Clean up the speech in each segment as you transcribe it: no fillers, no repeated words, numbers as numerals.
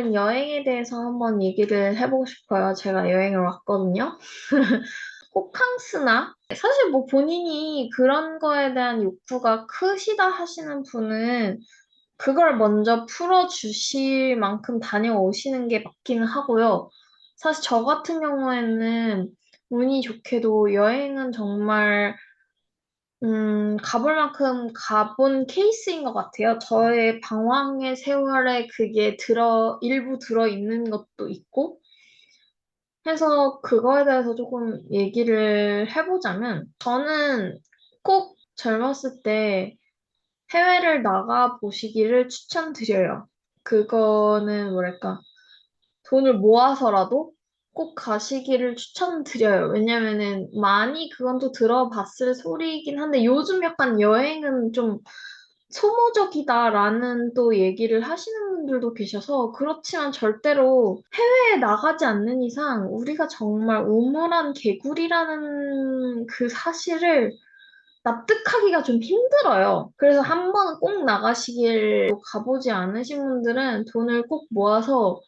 오늘은 여행에 대해서 한번 얘기를 해보고 싶어요. 제가 여행을 왔거든요. 호캉스나 사실 뭐 본인이 그런 거에 대한 욕구가 크시다 하시는 분은 그걸 먼저 풀어주실 만큼 다녀오시는 게 맞기는 하고요. 사실 저 같은 경우에는 운이 좋게도 여행은 정말 가볼 만큼 가본 케이스인 것 같아요. 저의 방황의 세월에 그게 일부 들어있는 것도 있고, 해서 그거에 대해서 조금 얘기를 해보자면, 저는 꼭 젊었을 때 해외를 나가 보시기를 추천드려요. 그거는 뭐랄까, 돈을 모아서라도 꼭 가시기를 추천드려요. 왜냐면은 많이 그건 또 들어봤을 소리이긴 한데 요즘 약간 여행은 좀 소모적이다라는 또 얘기를 하시는 분들도 계셔서 그렇지만 절대로 해외에 나가지 않는 이상 우리가 정말 우물한 개구리라는 그 사실을 납득하기가 좀 힘들어요. 그래서 한 번은 꼭 나가시길 가보지 않으신 분들은 돈을 꼭 모아서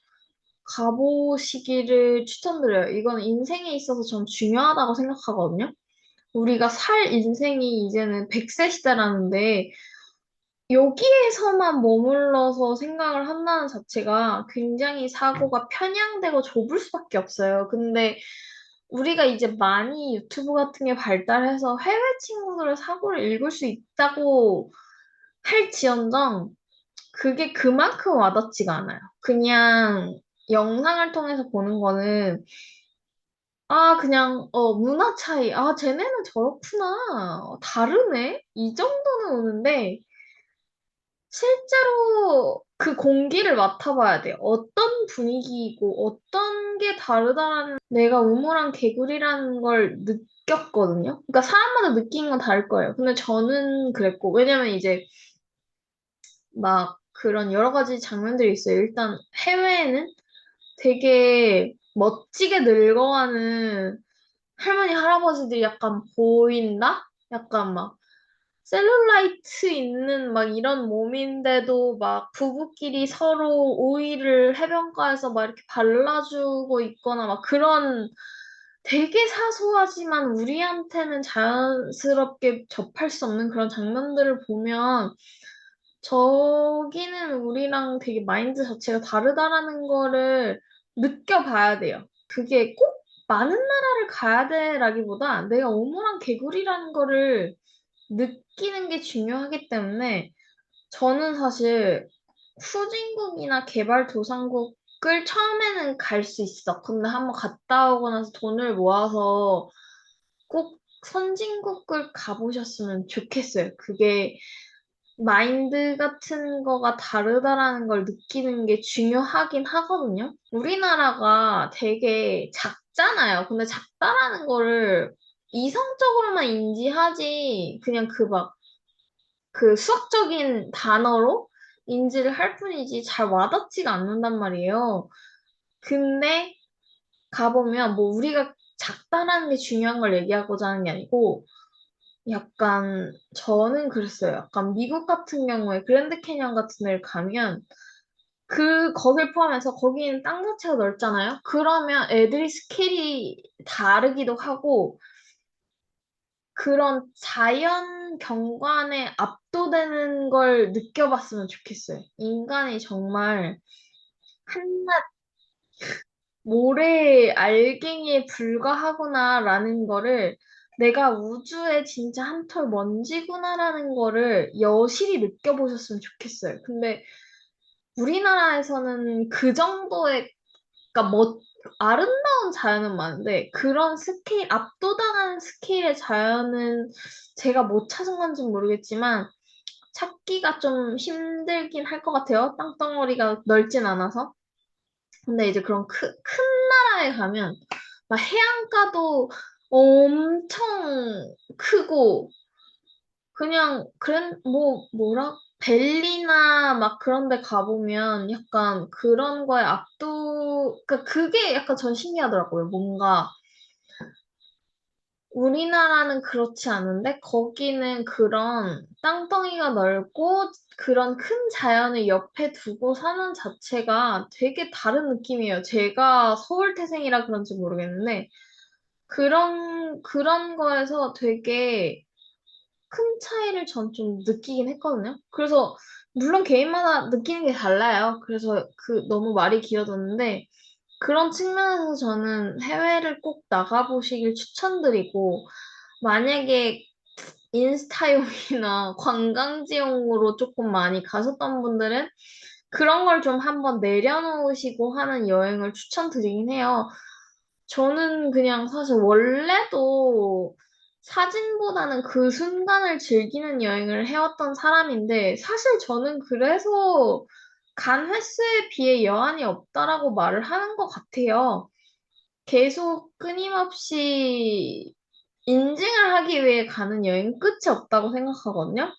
가보시기를 추천드려요. 이건 인생에 있어서 전 중요하다고 생각하거든요. 우리가 살 인생이 이제는 100세 시대라는데 여기에서만 머물러서 생각을 한다는 자체가 굉장히 사고가 편향되고 좁을 수밖에 없어요. 근데 우리가 이제 많이 유튜브 같은 게 발달해서 해외 친구들의 사고를 읽을 수 있다고 할지언정 그게 그만큼 와닿지가 않아요. 그냥 영상을 통해서 보는 거는 그냥 문화 차이. 쟤네는 저렇구나. 다르네. 이 정도는 오는데 실제로 그 공기를 맡아봐야 돼요. 어떤 분위기이고 어떤 게 다르다라는 내가 우물한 개구리라는 걸 느꼈거든요. 그러니까 사람마다 느낀 건 다를 거예요. 근데 저는 그랬고 왜냐면 이제 막 그런 여러 가지 장면들이 있어요. 일단 해외에는 되게 멋지게 늙어가는 할머니, 할아버지들이 약간 보인다? 약간 막 셀룰라이트 있는 막 이런 몸인데도 막 부부끼리 서로 오일을 해변가에서 막 이렇게 발라주고 있거나 막 그런 되게 사소하지만 우리한테는 자연스럽게 접할 수 없는 그런 장면들을 보면 저기는 우리랑 되게 마인드 자체가 다르다라는 거를 느껴봐야 돼요. 그게 꼭 많은 나라를 가야 돼라기보다 내가 오모랑 개구리라는 거를 느끼는 게 중요하기 때문에 저는 사실 후진국이나 개발도상국을 처음에는 갈 수 있어. 근데 한번 갔다 오고 나서 돈을 모아서 꼭 선진국을 가보셨으면 좋겠어요. 그게 마인드 같은 거가 다르다라는 걸 느끼는 게 중요하긴 하거든요. 우리나라가 되게 작잖아요. 근데 작다라는 거를 이성적으로만 인지하지, 그냥 그 수학적인 단어로 인지를 할 뿐이지 잘 와닿지가 않는단 말이에요. 근데 가보면 뭐 우리가 작다라는 게 중요한 걸 얘기하고자 하는 게 아니고 약간 저는 그랬어요. 약간 미국 같은 경우에 그랜드 캐니언 같은 데를 가면 거길 포함해서 거기는 땅 자체가 넓잖아요. 그러면 애들이 스케일이 다르기도 하고 그런 자연 경관에 압도되는 걸 느껴봤으면 좋겠어요. 인간이 정말 한낱 모래 알갱이에 불과하구나라는 거를 내가 우주의 진짜 한 털 먼지구나라는 거를 여실히 느껴보셨으면 좋겠어요. 근데 우리나라에서는 그 정도의, 그러니까 아름다운 자연은 많은데 그런 스케일, 압도당하는 스케일의 자연은 제가 못 찾은 건지는 모르겠지만 찾기가 좀 힘들긴 할 것 같아요. 땅덩어리가 넓진 않아서. 근데 이제 그런 큰 나라에 가면 막 해안가도 엄청 크고 그냥 벨리나 막 그런 데 가보면 약간 그런 거에 그러니까 그게 약간 전 신기하더라고요. 뭔가 우리나라는 그렇지 않은데 거기는 그런 땅덩이가 넓고 그런 큰 자연을 옆에 두고 사는 자체가 되게 다른 느낌이에요. 제가 서울 태생이라 그런지 모르겠는데 그런 거에서 되게 큰 차이를 전 좀 느끼긴 했거든요. 그래서 물론 개인마다 느끼는 게 달라요. 그래서 너무 말이 길어졌는데 그런 측면에서 저는 해외를 꼭 나가보시길 추천드리고 만약에 인스타용이나 관광지용으로 조금 많이 가셨던 분들은 그런 걸 좀 한번 내려놓으시고 하는 여행을 추천드리긴 해요. 저는 그냥 사실 원래도 사진보다는 그 순간을 즐기는 여행을 해왔던 사람인데, 사실 저는 그래서 간 횟수에 비해 여한이 없다라고 말을 하는 것 같아요. 계속 끊임없이 인증을 하기 위해 가는 여행 끝이 없다고 생각하거든요.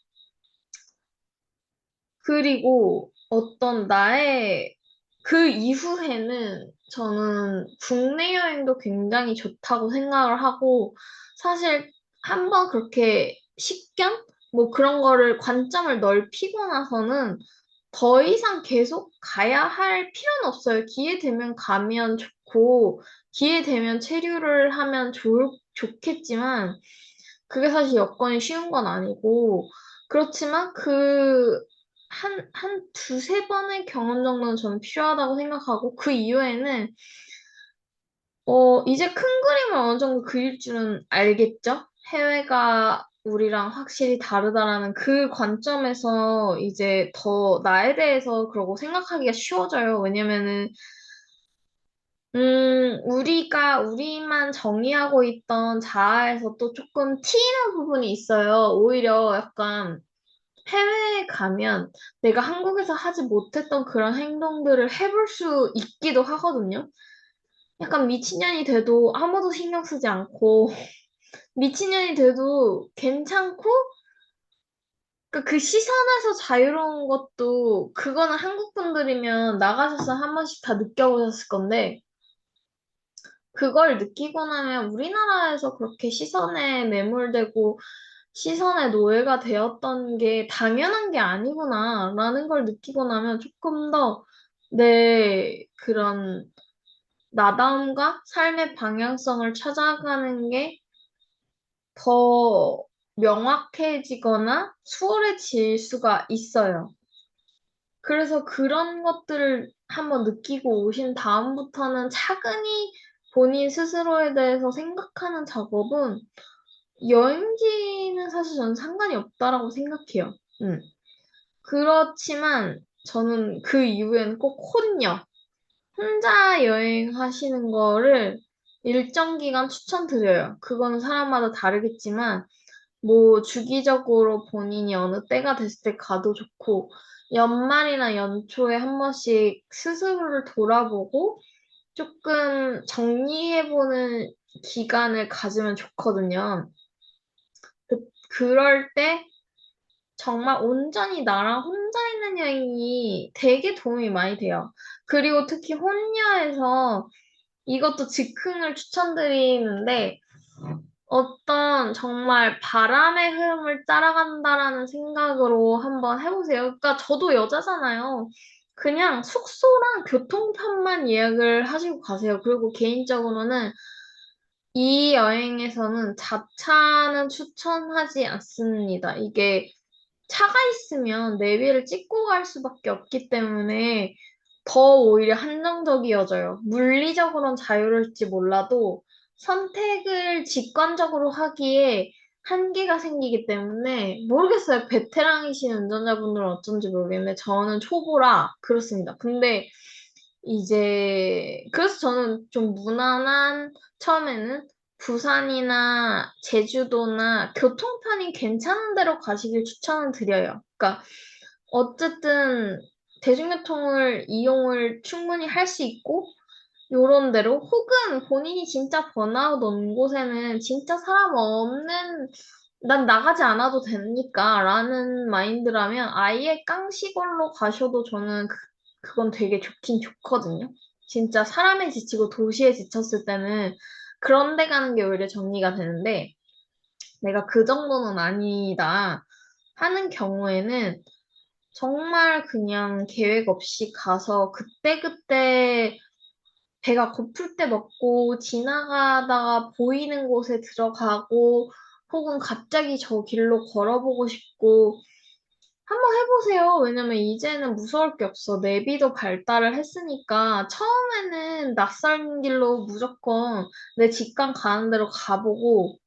그리고 어떤 나의 그 이후에는 저는 국내 여행도 굉장히 좋다고 생각을 하고 사실 한번 그렇게 식견? 뭐 그런 거를 관점을 넓히고 나서는 더 이상 계속 가야 할 필요는 없어요. 기회 되면 가면 좋고 기회 되면 체류를 하면 좋겠지만 그게 사실 여건이 쉬운 건 아니고 그렇지만 한 두세 번의 경험 정도는 저는 필요하다고 생각하고, 그 이후에는, 이제 큰 그림을 어느 정도 그릴 줄은 알겠죠? 해외가 우리랑 확실히 다르다라는 그 관점에서 이제 더 나에 대해서 그러고 생각하기가 쉬워져요. 왜냐면은, 우리만 정의하고 있던 자아에서 또 조금 튀는 부분이 있어요. 오히려 약간 해외에 가면 내가 한국에서 하지 못했던 그런 행동들을 해볼 수 있기도 하거든요. 약간 미친년이 돼도 아무도 신경 쓰지 않고, 미친년이 돼도 괜찮고, 그 시선에서 자유로운 것도, 그거는 한국 분들이면 나가셔서 한 번씩 다 느껴보셨을 건데, 그걸 느끼고 나면 우리나라에서 그렇게 시선에 매몰되고 시선의 노예가 되었던 게 당연한 게 아니구나라는 걸 느끼고 나면 조금 더 내 그런 나다움과 삶의 방향성을 찾아가는 게 더 명확해지거나 수월해질 수가 있어요. 그래서 그런 것들을 한번 느끼고 오신 다음부터는 차근히 본인 스스로에 대해서 생각하는 작업은 여행지는 사실 저는 상관이 없다라고 생각해요. 음. 그렇지만 저는 그 이후엔 꼭 혼자 여행하시는 거를 일정 기간 추천드려요. 그거는 사람마다 다르겠지만 뭐 주기적으로 본인이 어느 때가 됐을 때 가도 좋고 연말이나 연초에 한 번씩 스스로를 돌아보고 조금 정리해보는 기간을 가지면 좋거든요. 그럴 때 정말 온전히 나랑 혼자 있는 여행이 되게 도움이 많이 돼요. 그리고 특히 혼녀에서 이것도 즉흥을 추천드리는데 어떤 정말 바람의 흐름을 따라간다라는 생각으로 한번 해보세요. 그러니까 저도 여자잖아요. 그냥 숙소랑 교통편만 예약을 하시고 가세요. 그리고 개인적으로는 이 여행에서는 자차는 추천하지 않습니다. 이게 차가 있으면 내비를 찍고 갈 수밖에 없기 때문에 더 오히려 한정적이어져요. 물리적으로는 자유로울지 몰라도 선택을 직관적으로 하기에 한계가 생기기 때문에 모르겠어요. 베테랑이신 운전자분들은 어쩐지 모르겠는데 저는 초보라 그렇습니다. 근데 이제 그래서 저는 좀 무난한 처음에는 부산이나 제주도나 교통편이 괜찮은 데로 가시길 추천을 드려요. 그러니까 어쨌든 대중교통을 이용을 충분히 할 수 있고 요런 데로 혹은 본인이 진짜 번아웃 온 곳에는 진짜 사람 없는 난 나가지 않아도 되니까 라는 마인드라면 아예 깡시골로 가셔도 저는 그건 되게 좋긴 좋거든요. 진짜 사람에 지치고 도시에 지쳤을 때는 그런 데 가는 게 오히려 정리가 되는데 내가 그 정도는 아니다 하는 경우에는 정말 그냥 계획 없이 가서 그때그때 배가 고플 때 먹고 지나가다가 보이는 곳에 들어가고 혹은 갑자기 저 길로 걸어보고 싶고 한번 해보세요. 왜냐면 이제는 무서울 게 없어. 내비도 발달을 했으니까 처음에는 낯선 길로 무조건 내 직감 가는 대로 가보고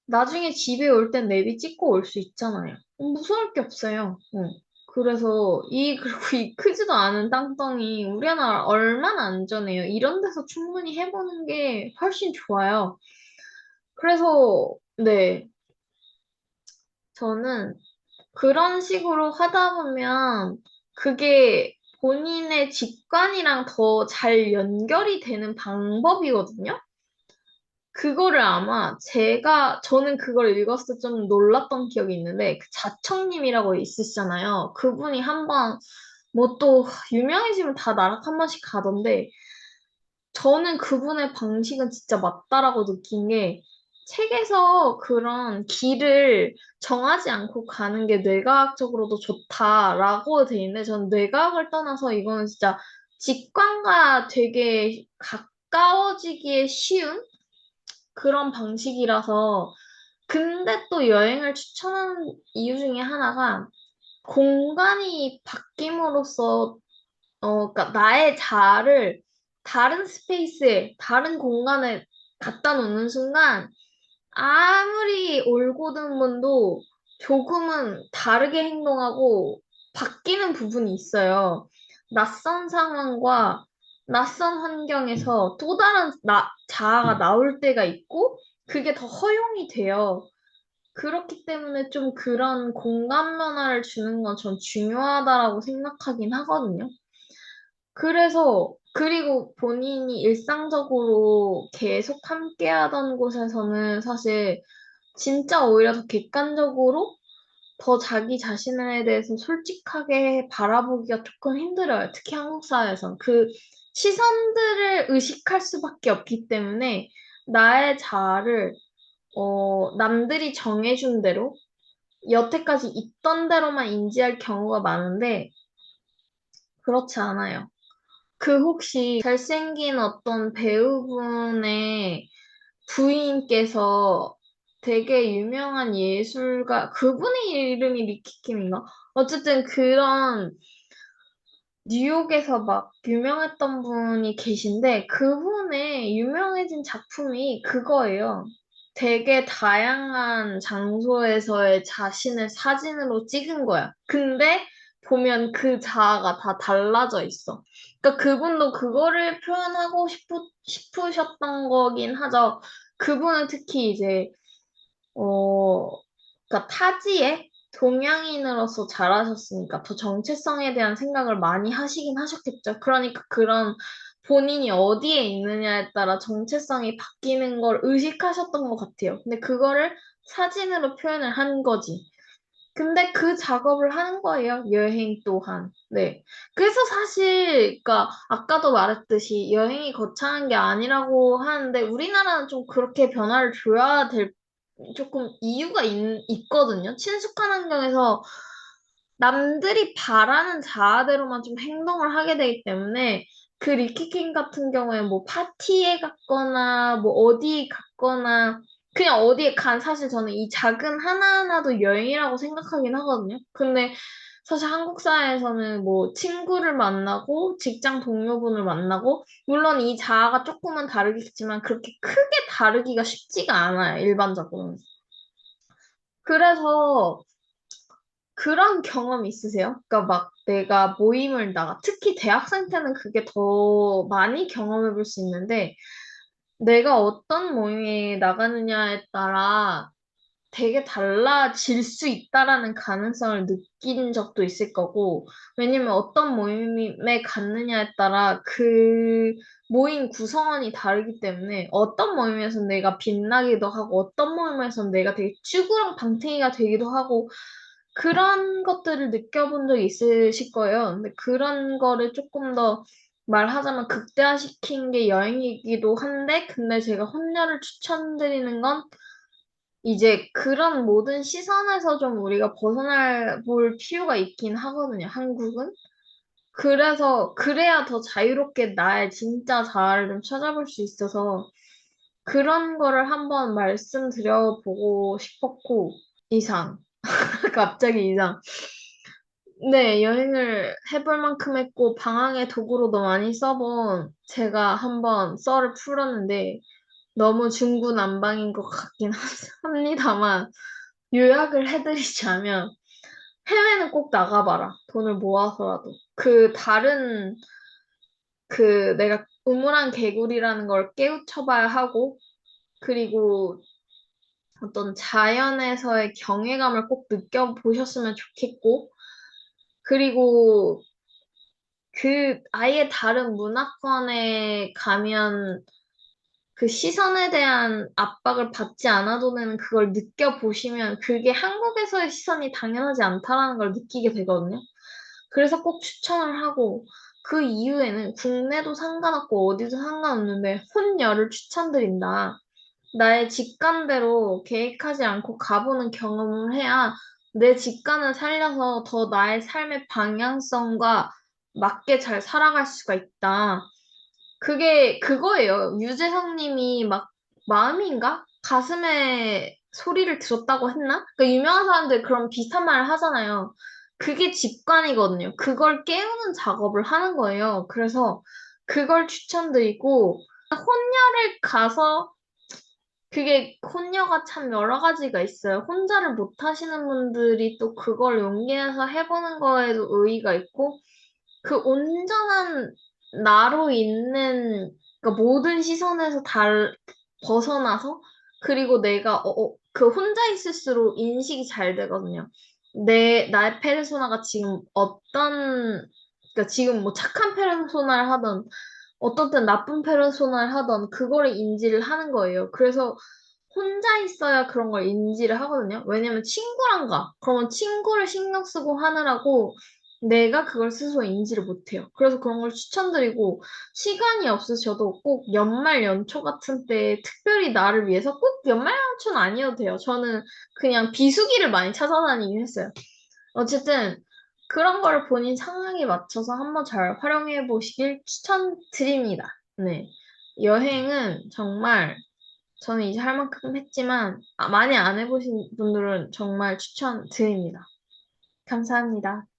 나중에 집에 올 땐 내비 찍고 올 수 있잖아요. 무서울 게 없어요. 응. 그래서 그리고 이 크지도 않은 땅덩이 우리나라 얼마나 안전해요. 이런 데서 충분히 해보는 게 훨씬 좋아요. 그래서, 네. 저는 그런 식으로 하다 보면 그게 본인의 직관이랑 더 잘 연결이 되는 방법이거든요. 그거를 아마 저는 그걸 읽었을 때 좀 놀랐던 기억이 있는데, 그 자청님이라고 있으시잖아요. 그분이 한번, 뭐 또, 유명해지면 다 나락 한 번씩 가던데, 저는 그분의 방식은 진짜 맞다라고 느낀 게, 책에서 그런 길을 정하지 않고 가는 게 뇌과학적으로도 좋다라고 돼 있는데, 전 뇌과학을 떠나서 이거는 진짜 직관과 되게 가까워지기에 쉬운 그런 방식이라서 근데 또 여행을 추천하는 이유 중에 하나가 공간이 바뀜으로써 그러니까 나의 자아를 다른 스페이스에 다른 공간에 갖다 놓는 순간 아무리 올곧은 분도 조금은 다르게 행동하고 바뀌는 부분이 있어요. 낯선 상황과 낯선 환경에서 또 다른 자아가 나올 때가 있고, 그게 더 허용이 돼요. 그렇기 때문에 좀 그런 공간 변화를 주는 건 전 중요하다라고 생각하긴 하거든요. 그리고 본인이 일상적으로 계속 함께 하던 곳에서는 사실 진짜 오히려 더 객관적으로 더 자기 자신에 대해서 솔직하게 바라보기가 조금 힘들어요. 특히 한국 사회에선. 그 시선들을 의식할 수밖에 없기 때문에 나의 자아를 남들이 정해준 대로 여태까지 있던 대로만 인지할 경우가 많은데 그렇지 않아요. 그 혹시 잘생긴 어떤 배우분의 부인께서 되게 유명한 예술가, 그분의 이름이 리키킴인가? 어쨌든 그런 뉴욕에서 막 유명했던 분이 계신데 그분의 유명해진 작품이 그거예요. 되게 다양한 장소에서의 자신을 사진으로 찍은 거야. 근데 보면 그 자아가 다 달라져 있어. 그러니까 그분도 그거를 표현하고 싶으셨던 거긴 하죠. 그분은 특히 이제 어, 그러니까 타지에 동양인으로서 자라셨으니까 더 정체성에 대한 생각을 많이 하시긴 하셨겠죠. 그러니까 그런 본인이 어디에 있느냐에 따라 정체성이 바뀌는 걸 의식하셨던 것 같아요. 근데 그거를 사진으로 표현을 한 거지. 근데 그 작업을 하는 거예요. 여행 또한. 네. 그래서 사실, 그러니까 아까도 말했듯이 여행이 거창한 게 아니라고 하는데 우리나라는 좀 그렇게 변화를 줘야 될 조금 이유가 있거든요. 친숙한 환경에서 남들이 바라는 자아대로만 좀 행동을 하게 되기 때문에 그 리키킹 같은 경우에 뭐 파티에 갔거나 뭐 어디 갔거나 그냥 어디에 사실 저는 이 작은 하나하나도 여행이라고 생각하긴 하거든요. 근데 사실 한국 사회에서는 뭐 친구를 만나고 직장 동료분을 만나고 물론 이 자아가 조금은 다르겠지만 그렇게 크게 다르기가 쉽지가 않아요, 일반적으로. 그래서 그런 경험 있으세요? 그러니까 막 내가 모임을 나가, 특히 대학생 때는 그게 더 많이 경험해 볼 수 있는데, 내가 어떤 모임에 나가느냐에 따라 되게 달라질 수 있다라는 가능성을 느낀 적도 있을 거고, 왜냐면 어떤 모임에 갔느냐에 따라 그 모임 구성원이 다르기 때문에 어떤 모임에서 내가 빛나기도 하고, 어떤 모임에서 내가 되게 쭈구랑 방탱이가 되기도 하고, 그런 것들을 느껴본 적 있으실 거예요. 근데 그런 거를 조금 더 말하자면 극대화시킨 게 여행이기도 한데, 근데 제가 혼녀를 추천드리는 건 이제 그런 모든 시선에서 좀 우리가 벗어날 볼 필요가 있긴 하거든요, 한국은. 그래서, 그래야 더 자유롭게 나의 진짜 자아를 좀 찾아볼 수 있어서 그런 거를 한번 말씀드려보고 싶었고, 이상. 갑자기 이상. 네, 여행을 해볼 만큼 했고, 방황의 도구로도 많이 써본 제가 한번 썰을 풀었는데, 너무 중구난방인 것 같긴 합니다만, 요약을 해드리자면, 해외는 꼭 나가봐라. 돈을 모아서라도. 내가 우물안 개구리라는 걸 깨우쳐봐야 하고, 그리고 어떤 자연에서의 경외감을 꼭 느껴보셨으면 좋겠고, 그리고 아예 다른 문화권에 가면 그 시선에 대한 압박을 받지 않아도 되는 그걸 느껴보시면 그게 한국에서의 시선이 당연하지 않다라는 걸 느끼게 되거든요. 그래서 꼭 추천을 하고 그 이후에는 국내도 상관없고 어디도 상관없는데 혼녀를 추천드린다. 나의 직감대로 계획하지 않고 가보는 경험을 해야 내 직감을 살려서 더 나의 삶의 방향성과 맞게 잘 살아갈 수가 있다. 그게 그거예요. 유재석 님이 막 마음인가? 가슴에 소리를 들었다고 했나? 그러니까 유명한 사람들 그런 비슷한 말을 하잖아요. 그게 직관이거든요. 그걸 깨우는 작업을 하는 거예요. 그래서 그걸 추천드리고 혼혈을 가서 그게 혼녀가 참 여러 가지가 있어요. 혼자를 못 하시는 분들이 또 그걸 용기 내서 해보는 거에도 의의가 있고, 그 온전한 나로 있는, 그러니까 모든 시선에서 벗어나서, 그리고 내가, 그 혼자 있을수록 인식이 잘 되거든요. 나의 페르소나가 지금 그러니까 지금 뭐 착한 페르소나를 하던, 어떤 땐 나쁜 페르소나를 하던, 그거를 인지를 하는 거예요. 그래서 혼자 있어야 그런 걸 인지를 하거든요. 왜냐면 친구랑 가. 그러면 친구를 신경 쓰고 하느라고 내가 그걸 스스로 인지를 못해요. 그래서 그런 걸 추천드리고 시간이 없으셔도 꼭 연말 연초 같은 때 특별히 나를 위해서 꼭 연말 연초는 아니어도 돼요. 저는 그냥 비수기를 많이 찾아다니긴 했어요. 어쨌든 그런 걸 본인 상황에 맞춰서 한번 잘 활용해 보시길 추천드립니다. 네. 여행은 정말 저는 이제 할 만큼 했지만 많이 안 해보신 분들은 정말 추천드립니다. 감사합니다.